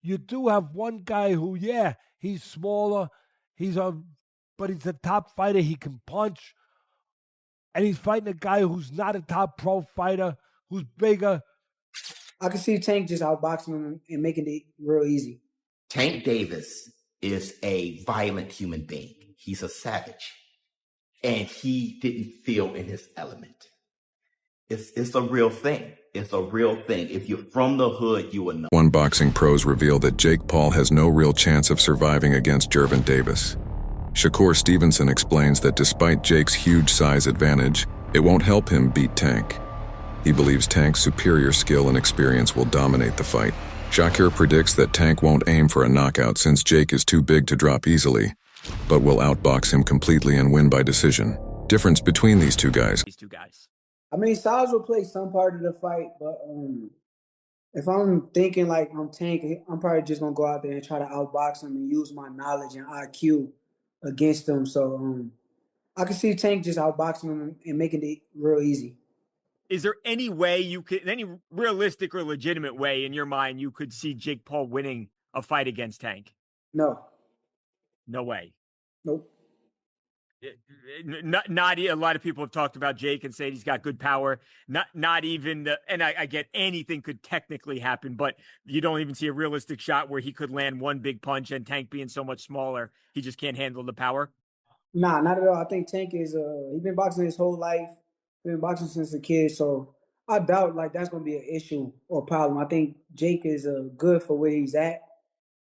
you do have one guy who, yeah, he's smaller, but he's a top fighter. He can punch, and he's fighting a guy who's not a top pro fighter, who's bigger. I can see Tank just outboxing him and making it real easy. Tank Davis is a violent human being. He's a savage. And he didn't feel in his element. It's a real thing. It's a real thing. If you're from the hood, you will know. One boxing pros reveal that Jake Paul has no real chance of surviving against Gervonta Davis. Shakur Stevenson explains that despite Jake's huge size advantage, it won't help him beat Tank. He believes Tank's superior skill and experience will dominate the fight. Shakur predicts that Tank won't aim for a knockout since Jake is too big to drop easily, but will outbox him completely and win by decision. Difference between these two guys. I mean, size will play some part of the fight, but if I'm thinking like I'm Tank, I'm probably just going to go out there and try to outbox him and use my knowledge and IQ against him. So I can see Tank just outboxing him and making it real easy. Is there any way any realistic or legitimate way in your mind you could see Jake Paul winning a fight against Tank? No. No way. Nope. Not a lot of people have talked about Jake and said he's got good power. Not even and I get anything could technically happen, but you don't even see a realistic shot where he could land one big punch and Tank being so much smaller, he just can't handle the power. Nah, not at all. I think Tank is he's been boxing his whole life. He's been boxing since a kid, so I doubt like that's gonna be an issue or problem. I think Jake is good for where he's at,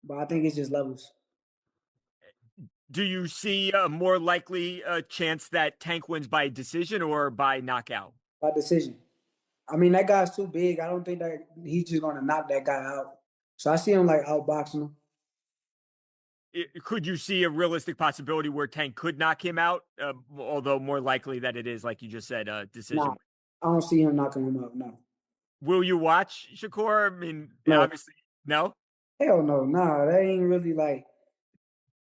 but I think it's just levels. Do you see a more likely chance that Tank wins by decision or by knockout? By decision. I mean, that guy's too big. I don't think that he's just going to knock that guy out. So I see him like outboxing him. Could you see a realistic possibility where Tank could knock him out? Although more likely that it is, like you just said, a decision. Nah, I don't see him knocking him out, no. Will you watch, Shakur? I mean, no. Obviously, no? Hell no. Nah, that ain't really like...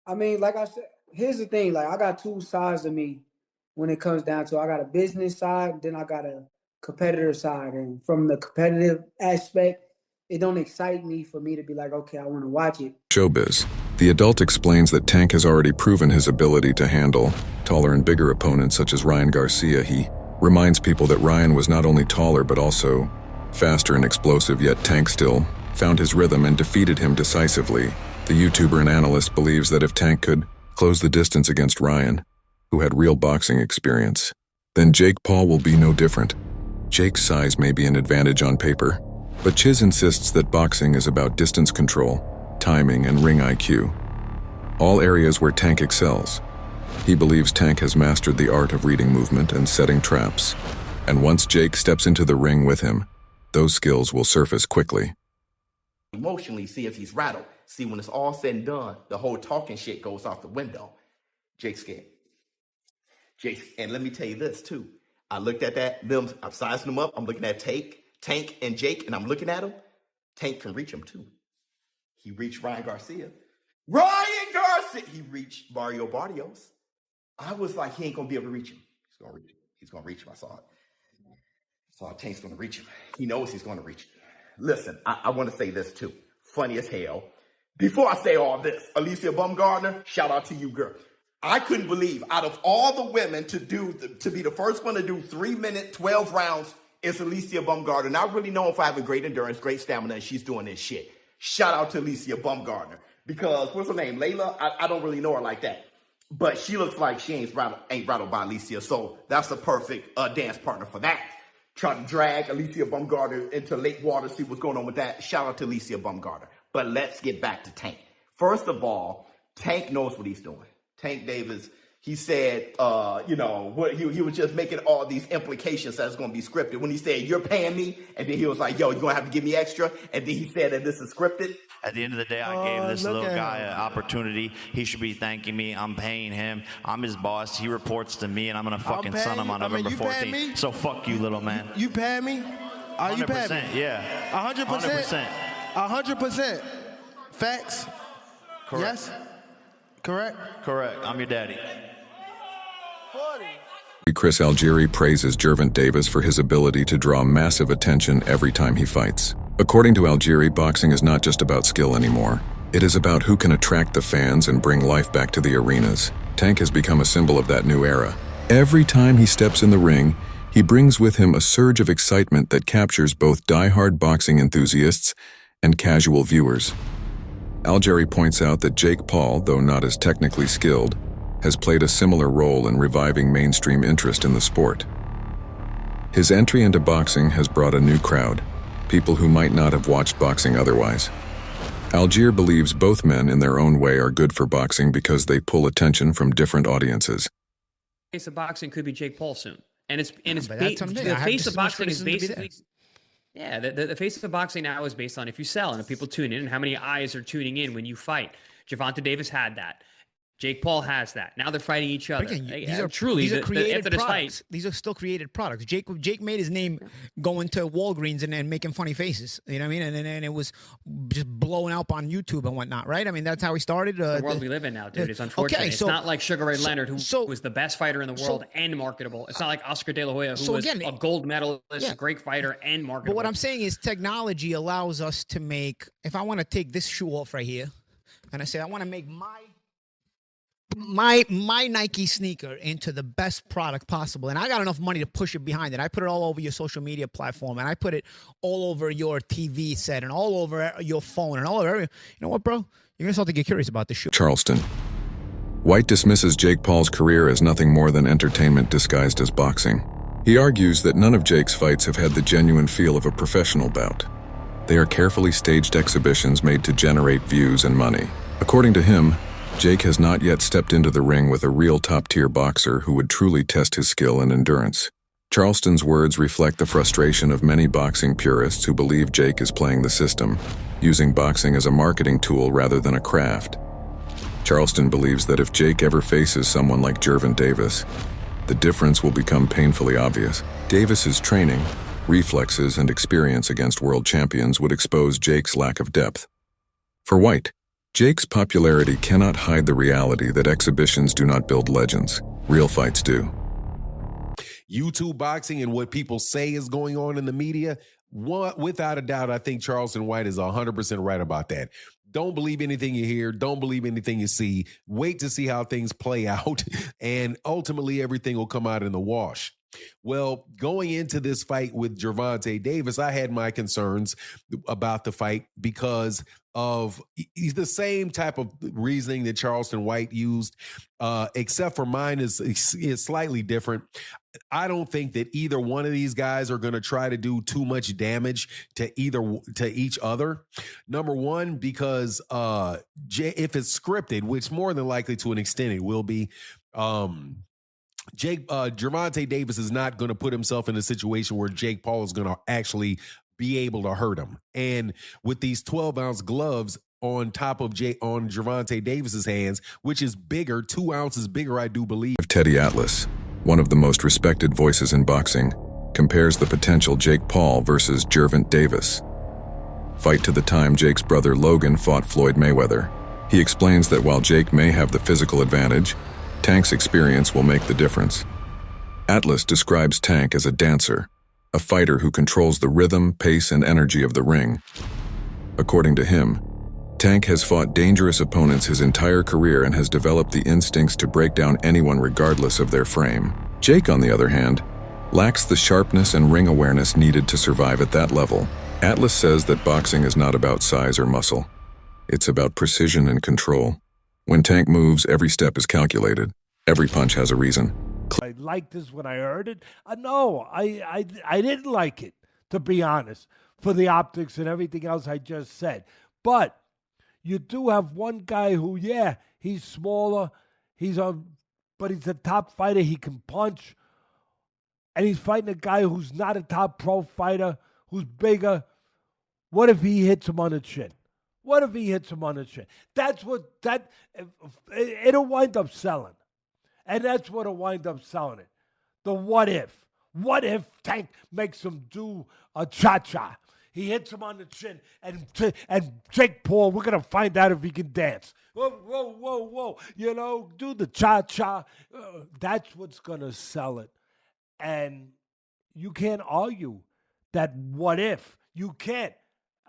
I mean, like I said, here's the thing. Like, I got two sides of me when it comes down to I got a business side, then I got a competitor side. And from the competitive aspect, it don't excite me for me to be like, okay, I want to watch it. Showbiz. The adult explains that Tank has already proven his ability to handle taller and bigger opponents such as Ryan Garcia. He reminds people that Ryan was not only taller but also faster and explosive, yet Tank still found his rhythm and defeated him decisively. The YouTuber and analyst believes that if Tank could close the distance against Ryan, who had real boxing experience, then Jake Paul will be no different. Jake's size may be an advantage on paper, but Chiz insists that boxing is about distance control, timing, and ring IQ, all areas where Tank excels. He believes Tank has mastered the art of reading movement and setting traps, and once Jake steps into the ring with him, those skills will surface quickly. Emotionally, see if he's rattled. See, when it's all said and done, the whole talking shit goes out the window. Jake's scared. And let me tell you this, too. I looked at that, I'm sizing them up. I'm looking at Tank and Jake, and I'm looking at them. Tank can reach him, too. He reached Ryan Garcia. He reached Mario Barrios. I was like, he ain't going to be able to reach him. He's going to reach him. I saw Tank's going to reach him. He knows he's going to reach him. Listen, I want to say this, too. Funny as hell. Before I say all this, Alicia Baumgardner, shout out to you, girl. I couldn't believe out of all the women to be the first one to do 3 minute, 12 rounds is Alicia Baumgardner. And I really know if I have a great endurance, great stamina, and she's doing this shit. Shout out to Alicia Baumgardner. Because, what's her name, Layla? I don't really know her like that. But she looks like she ain't rattled by Alicia. So that's a perfect dance partner for that. Try to drag Alicia Baumgardner into lake water, see what's going on with that. Shout out to Alicia Baumgardner. But let's get back to Tank. First of all, Tank knows what he's doing. Tank Davis, he said, he was just making all these implications that it's going to be scripted. When he said, you're paying me, and then he was like, yo, you're going to have to give me extra. And then he said that this is scripted. At the end of the day, I gave this little guy an opportunity. He should be thanking me. I'm paying him. I'm his boss. He reports to me, and I'm going to fucking son him on November 14th. So fuck you, little man. You paying me? Are you paying me? Yeah. 100%? 100%. Facts? Correct. Yes? Correct? Correct. I'm your daddy. Chris Algieri praises Gervonta Davis for his ability to draw massive attention every time he fights. According to Algieri, boxing is not just about skill anymore. It is about who can attract the fans and bring life back to the arenas. Tank has become a symbol of that new era. Every time he steps in the ring, he brings with him a surge of excitement that captures both die-hard boxing enthusiasts and casual viewers. Algieri points out that Jake Paul, though not as technically skilled, has played a similar role in reviving mainstream interest in the sport. His entry into boxing has brought a new crowd, people who might not have watched boxing otherwise. Algier believes both men in their own way are good for boxing because they pull attention from different audiences. The face of boxing could be Jake Paul soon. And the face of boxing is basically... Yeah, the face of boxing now is based on if you sell and if people tune in and how many eyes are tuning in when you fight. Gervonta Davis had that. Jake Paul has that. Now they're fighting each other. Again, these are created products. These are still created products. Jake made his name going to Walgreens and making funny faces. You know what I mean? And it was just blowing up on YouTube and whatnot, right? I mean, that's how he started. The world we live in now, dude. It's unfortunate. Okay, it's not like Sugar Ray Leonard, who was the best fighter in the world and marketable. It's not like Oscar De La Hoya, who was a gold medalist, a great fighter and marketable. But what I'm saying is technology allows us to make, if I want to take this shoe off right here, and I say I want to make my Nike sneaker into the best product possible, and I got enough money to push it behind it. I put it all over your social media platform, and I put it all over your TV set, and all over your phone, and all over you know what, bro? You're gonna start to get curious about this shoe. Charleston. White dismisses Jake Paul's career as nothing more than entertainment disguised as boxing. He argues that none of Jake's fights have had the genuine feel of a professional bout. They are carefully staged exhibitions made to generate views and money. According to him, Jake has not yet stepped into the ring with a real top-tier boxer who would truly test his skill and endurance. Charleston's words reflect the frustration of many boxing purists who believe Jake is playing the system, using boxing as a marketing tool rather than a craft. Charleston believes that if Jake ever faces someone like Gervonta Davis, the difference will become painfully obvious. Davis's training, reflexes, and experience against world champions would expose Jake's lack of depth. For White, Jake's popularity cannot hide the reality that exhibitions do not build legends. Real fights do. YouTube boxing and what people say is going on in the media, without a doubt, I think Charleston White is 100% right about that. Don't believe anything you hear. Don't believe anything you see. Wait to see how things play out, and ultimately everything will come out in the wash. Well, going into this fight with Gervonta Davis, I had my concerns about the fight because of the same type of reasoning that Charleston White used, except for mine is slightly different. I don't think that either one of these guys are going to try to do too much damage to each other. Number one, because if it's scripted, which more than likely to an extent it will be, Gervonta Davis is not going to put himself in a situation where Jake Paul is going to actually be able to hurt him. And with these 12-ounce gloves on top of on Gervonta Davis's hands, which is bigger, 2 ounces bigger, I do believe. Teddy Atlas, one of the most respected voices in boxing, compares the potential Jake Paul versus Gervonta Davis fight to the time Jake's brother Logan fought Floyd Mayweather. He explains that while Jake may have the physical advantage, Tank's experience will make the difference. Atlas describes Tank as a dancer, a fighter who controls the rhythm, pace, and energy of the ring. According to him, Tank has fought dangerous opponents his entire career and has developed the instincts to break down anyone regardless of their frame. Jake, on the other hand, lacks the sharpness and ring awareness needed to survive at that level. Atlas says that boxing is not about size or muscle. It's about precision and control. When Tank moves, every step is calculated. Every punch has a reason. I liked this when I heard it. No, I didn't like it, to be honest, for the optics and everything else I just said. But you do have one guy who, he's smaller, but he's a top fighter. He can punch, and he's fighting a guy who's not a top pro fighter, who's bigger. What if he hits him on the chin? What if he hits him on the chin? It'll wind up selling. And that's what'll wind up selling it. The what if. What if Tank makes him do a cha-cha? He hits him on the chin, and Jake Paul, we're going to find out if he can dance. Whoa, whoa, whoa, whoa. You know, do the cha-cha. That's what's going to sell it. And you can't argue that what if. You can't.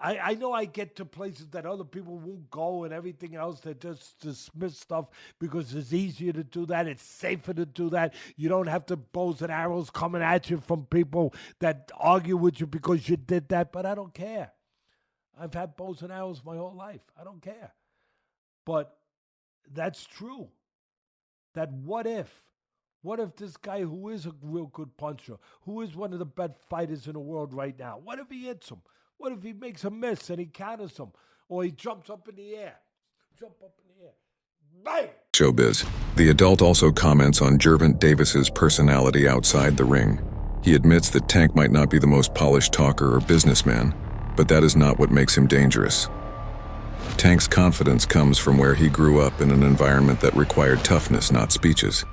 I know I get to places that other people won't go and everything else. They just dismiss stuff because it's easier to do that. It's safer to do that. You don't have the bows and arrows coming at you from people that argue with you because you did that. But I don't care. I've had bows and arrows my whole life. I don't care. But that's true. That what if? What if this guy who is a real good puncher, who is one of the best fighters in the world right now, what if he hits him? What if he makes a miss and he counters him? Or he jumps up in the air? Jump up in the air. Bang! Showbiz. The adult also comments on Gervonta Davis's personality outside the ring. He admits that Tank might not be the most polished talker or businessman, but that is not what makes him dangerous. Tank's confidence comes from where he grew up in an environment that required toughness, not speeches.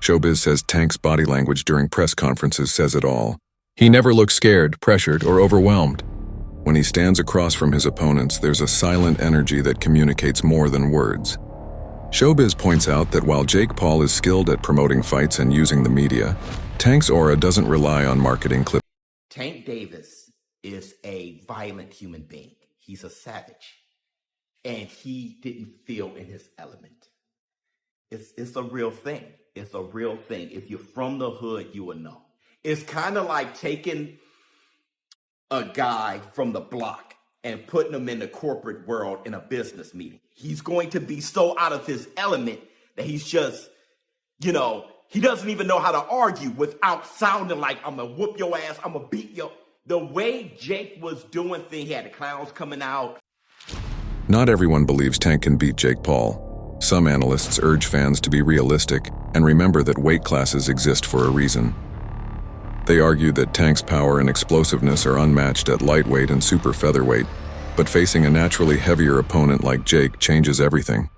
Showbiz says Tank's body language during press conferences says it all. He never looks scared, pressured, or overwhelmed. When he stands across from his opponents, there's a silent energy that communicates more than words. Showbiz points out that while Jake Paul is skilled at promoting fights and using the media, Tank's aura doesn't rely on marketing clips. Tank Davis is a violent human being. He's a savage. And he didn't feel in his element. It's a real thing. It's a real thing. If you're from the hood, you will know. It's kind of like taking a guy from the block and putting him in the corporate world in a business meeting. He's going to be so out of his element that he's just, he doesn't even know how to argue without sounding like, I'm going to whoop your ass, I'm going to beat you. The way Jake was doing things, he had the clowns coming out. Not everyone believes Tank can beat Jake Paul. Some analysts urge fans to be realistic and remember that weight classes exist for a reason. They argue that Tank's power and explosiveness are unmatched at lightweight and super featherweight, but facing a naturally heavier opponent like Jake changes everything.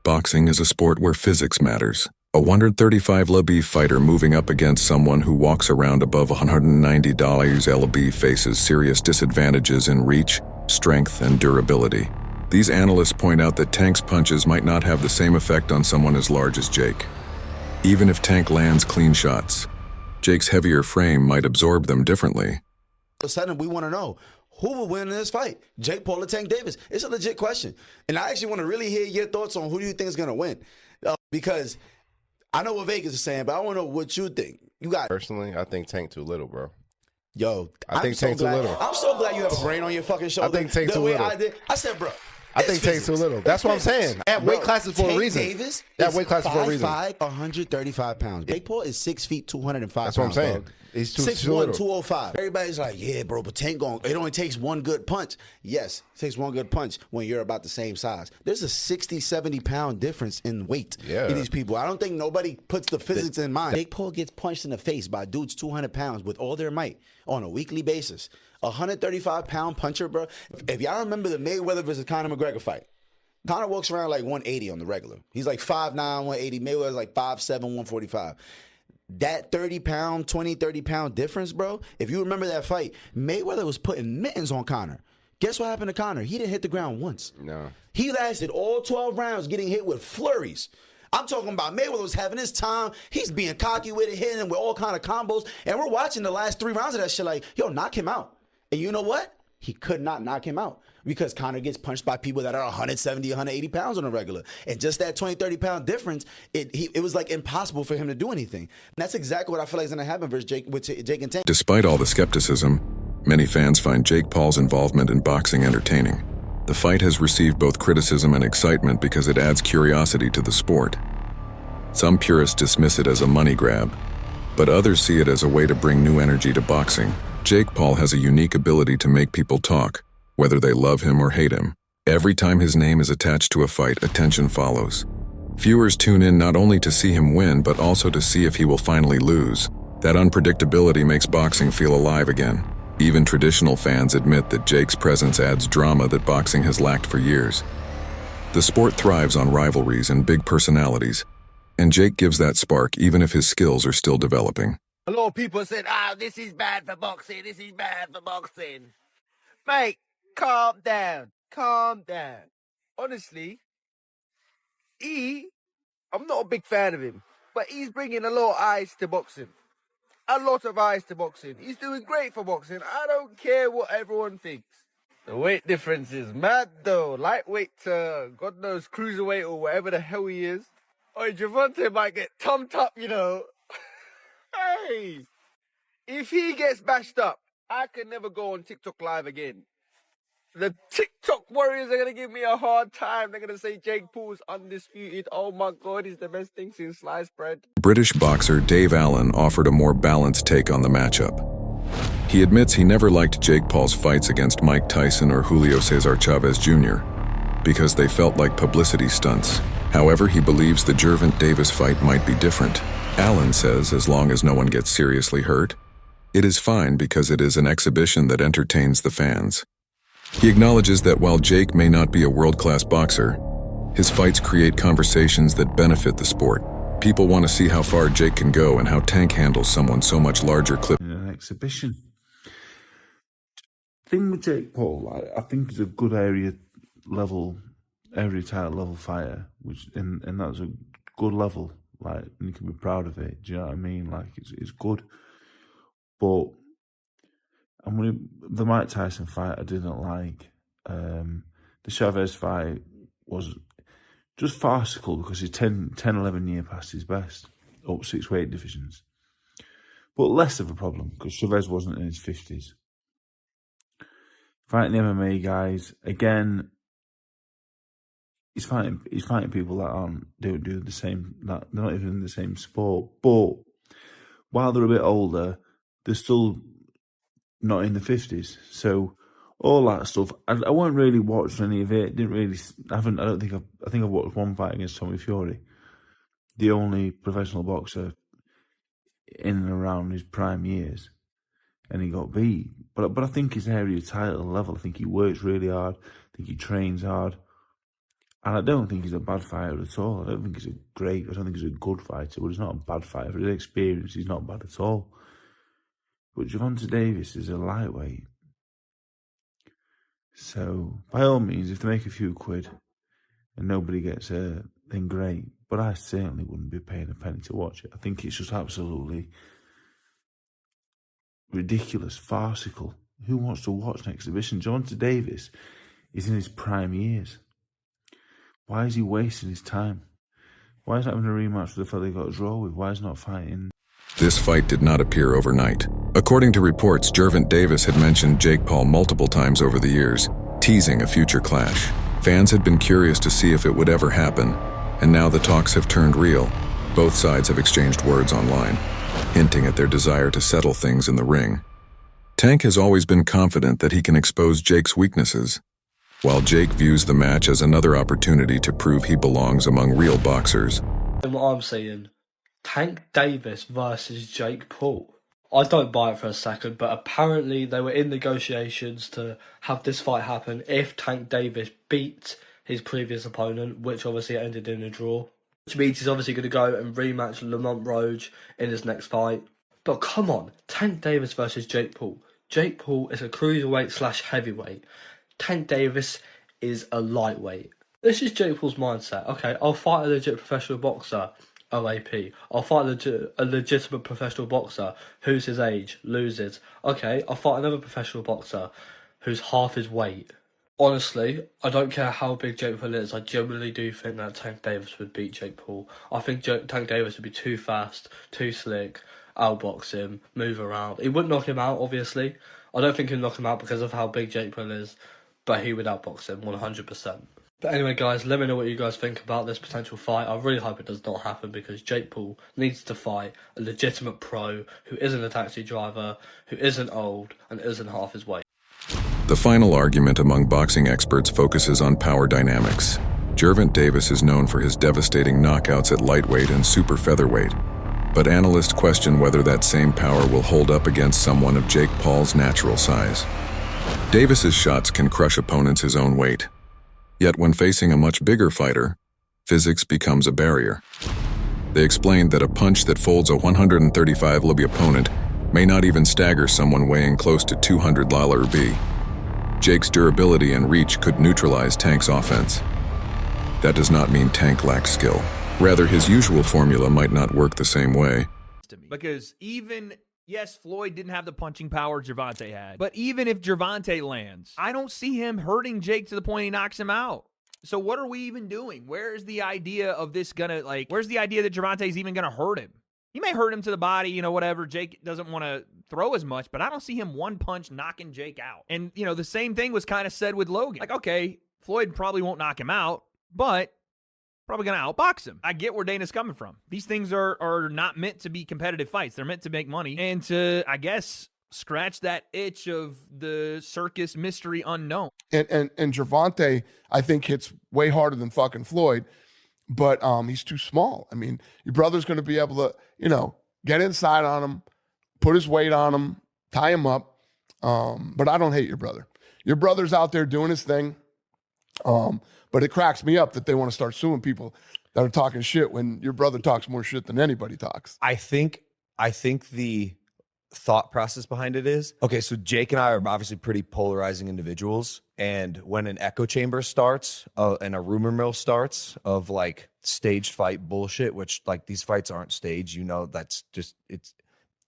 Boxing is a sport where physics matters. A 135 lb fighter moving up against someone who walks around above 190 lb faces serious disadvantages in reach, strength, and durability. These analysts point out that Tank's punches might not have the same effect on someone as large as Jake. Even if Tank lands clean shots, Jake's heavier frame might absorb them differently. All of a sudden, we want to know, who will win in this fight? Jake Paul or Tank Davis? It's a legit question. And I actually want to really hear your thoughts on who do you think is going to win. Because I know what Vegas is saying, but I want to know what you think. Personally, I think Tank too little, bro. Yo, I think Tank too little. I'm so glad you have a brain on your fucking shoulder. I think Tank too little. I said, bro. I think Tank's too little. That's what I'm saying. At weight classes for a reason. Davis that weight classes for a reason. 5'5", 135 pounds. Jake Paul is 6 feet, 205 pounds. That's what I'm saying. Dog. He's 6'1", 205. Everybody's like, yeah, bro, but Tank it only takes one good punch. Yes, it takes one good punch when you're about the same size. There's a 60, 70-pound difference in weight in these people. I don't think nobody puts the physics in mind. Jake Paul gets punched in the face by dudes 200 pounds with all their might on a weekly basis. A 135-pound puncher, bro. If y'all remember the Mayweather versus Conor McGregor fight, Conor walks around like 180 on the regular. He's like 5'9", 180. Mayweather's like 5'7", 145. That 30-pound, 20, 30-pound difference, bro, if you remember that fight, Mayweather was putting mittens on Conor. Guess what happened to Conor? He didn't hit the ground once. No. He lasted all 12 rounds getting hit with flurries. I'm talking about Mayweather was having his time. He's being cocky with it, hitting him with all kind of combos. And we're watching the last 3 rounds of that shit like, yo, knock him out. And you know what? He could not knock him out because Conor gets punched by people that are 170, 180 pounds on a regular. And just that 20, 30-pound difference, it was like impossible for him to do anything. And that's exactly what I feel like is going to happen versus Jake and Tank. Despite all the skepticism, many fans find Jake Paul's involvement in boxing entertaining. The fight has received both criticism and excitement because it adds curiosity to the sport. Some purists dismiss it as a money grab, but others see it as a way to bring new energy to boxing. Jake Paul has a unique ability to make people talk, whether they love him or hate him. Every time his name is attached to a fight, attention follows. Viewers tune in not only to see him win, but also to see if he will finally lose. That unpredictability makes boxing feel alive again. Even traditional fans admit that Jake's presence adds drama that boxing has lacked for years. The sport thrives on rivalries and big personalities, and Jake gives that spark even if his skills are still developing. A lot of people said, this is bad for boxing, this is bad for boxing. Mate, calm down, calm down. Honestly, I'm not a big fan of him, but he's bringing a lot of eyes to boxing. A lot of eyes to boxing. He's doing great for boxing. I don't care what everyone thinks. The weight difference is mad though. Lightweight to God knows cruiserweight or whatever the hell he is. Oh, Gervonta might get thumped up, you know. Hey, if he gets bashed up, I can never go on TikTok live again. The TikTok warriors are going to give me a hard time. They're going to say Jake Paul's undisputed. Oh my God, he's the best thing since sliced bread. British boxer Dave Allen offered a more balanced take on the matchup. He admits he never liked Jake Paul's fights against Mike Tyson or Julio Cesar Chavez Jr. because they felt like publicity stunts. However, he believes the Gervonta Davis fight might be different. Allen says as long as no one gets seriously hurt, it is fine because it is an exhibition that entertains the fans. He acknowledges that while Jake may not be a world-class boxer, his fights create conversations that benefit the sport. People want to see how far Jake can go and how Tank handles someone so much larger. In an exhibition. Thing with Jake Paul, I think he's a good area title level fighter, and that's a good level. Like, and you can be proud of it. Do you know what I mean? Like, it's good, but. And when the Mike Tyson fight, I didn't like. The Chavez fight was just farcical because he's 10, 11 years past his best, up 6 weight divisions. But less of a problem because Chavez wasn't in his 50s. Fighting the MMA guys, again, he's fighting people that don't do the same, that they're not even in the same sport. But while they're a bit older, they're still not in the 50s, so all that stuff. I won't really watch any of it. I think I've watched one fight against Tommy Fury, the only professional boxer in and around his prime years, and he got beat. But I think his area title level. I think he works really hard. I think he trains hard, and I don't think he's a bad fighter at all. I don't think he's a good fighter, but he's not a bad fighter. For his experience, he's not bad at all. But Gervonta Davis is a lightweight. So, by all means, if they make a few quid and nobody gets hurt, then great. But I certainly wouldn't be paying a penny to watch it. I think it's just absolutely ridiculous, farcical. Who wants to watch an exhibition? Gervonta Davis is in his prime years. Why is he wasting his time? Why is he having a rematch with the fella he got a draw with? Why is he not fighting? This fight did not appear overnight. According to reports, Gervonta Davis had mentioned Jake Paul multiple times over the years, teasing a future clash. Fans had been curious to see if it would ever happen, and now the talks have turned real. Both sides have exchanged words online, hinting at their desire to settle things in the ring. Tank has always been confident that he can expose Jake's weaknesses, while Jake views the match as another opportunity to prove he belongs among real boxers. What I'm saying, Tank Davis versus Jake Paul. I don't buy it for a second, but apparently they were in negotiations to have this fight happen if Tank Davis beat his previous opponent, which obviously ended in a draw. Which means he's obviously going to go and rematch Lamont Roach in his next fight. But come on, Tank Davis versus Jake Paul. Jake Paul is a cruiserweight / heavyweight. Tank Davis is a lightweight. This is Jake Paul's mindset. Okay, I'll fight a legit professional boxer. OAP. I'll fight a legitimate professional boxer who's his age, loses. Okay, I'll fight another professional boxer who's half his weight. Honestly, I don't care how big Jake Paul is, I genuinely do think that Tank Davis would beat Jake Paul. I think Tank Davis would be too fast, too slick, outbox him, move around. He wouldn't knock him out, obviously. I don't think he'd knock him out because of how big Jake Paul is, but he would outbox him 100%. But anyway, guys, let me know what you guys think about this potential fight. I really hope it does not happen because Jake Paul needs to fight a legitimate pro who isn't a taxi driver, who isn't old, and isn't half his weight. The final argument among boxing experts focuses on power dynamics. Gervonta Davis is known for his devastating knockouts at lightweight and super featherweight, but analysts question whether that same power will hold up against someone of Jake Paul's natural size. Davis's shots can crush opponents his own weight. Yet when facing a much bigger fighter, physics becomes a barrier. They explained that a punch that folds a 135-libby opponent may not even stagger someone weighing close to 200 lb. Jake's durability and reach could neutralize Tank's offense. That does not mean Tank lacks skill. Rather, his usual formula might not work the same way. Because even Yes, Floyd didn't have the punching power Gervonta had. But even if Gervonta lands, I don't see him hurting Jake to the point he knocks him out. So what are we even doing? Where's the idea of this gonna, where's the idea that Gervonta's even gonna hurt him? He may hurt him to the body, whatever. Jake doesn't want to throw as much, but I don't see him one punch knocking Jake out. And, the same thing was kind of said with Logan. Okay, Floyd probably won't knock him out, but probably going to outbox him. I get where Dana's coming from. These things are not meant to be competitive fights. They're meant to make money and to, I guess, scratch that itch of the circus mystery unknown. And Gervonta, I think, hits way harder than fucking Floyd, but he's too small. I mean, your brother's going to be able to, get inside on him, put his weight on him, tie him up. But I don't hate your brother. Your brother's out there doing his thing. But it cracks me up that they want to start suing people that are talking shit when your brother talks more shit than anybody talks. I think the thought process behind it is, okay, so Jake and I are obviously pretty polarizing individuals. And when an echo chamber starts and a rumor mill starts of staged fight bullshit, which these fights aren't staged, that's just, it's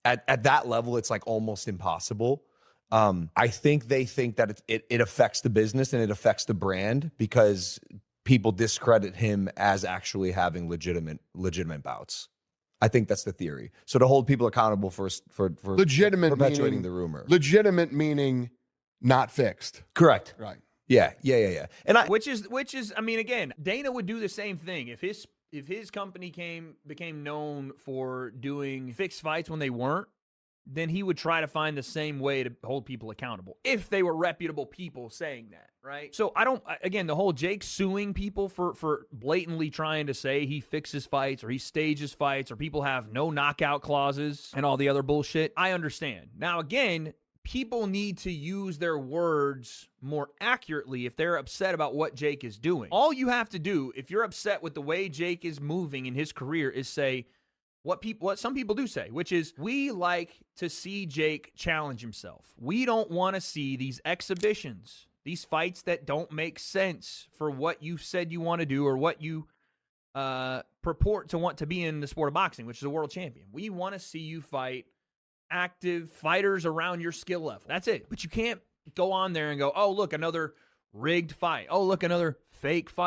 at that level, it's almost impossible. I think they think that it affects the business and it affects the brand because people discredit him as actually having legitimate bouts. I think that's the theory. So to hold people accountable for legitimate perpetuating the rumor. Legitimate meaning not fixed. Correct. Right. Yeah. And which is, I mean, again, Dana would do the same thing if his company became known for doing fixed fights when they weren't. Then he would try to find the same way to hold people accountable if they were reputable people saying that, right? So the whole Jake suing people for blatantly trying to say he fixes fights or he stages fights or people have no knockout clauses and all the other bullshit, I understand. Now, again, people need to use their words more accurately if they're upset about what Jake is doing. All you have to do, if you're upset with the way Jake is moving in his career, is say, what some people do say, which is, we like to see Jake challenge himself. We don't want to see these exhibitions, these fights that don't make sense for what you said you want to do or what you purport to want to be in the sport of boxing, which is a world champion. We want to see you fight active fighters around your skill level. That's it. But you can't go on there and go, oh, look, another rigged fight. Oh, look, another fake fight.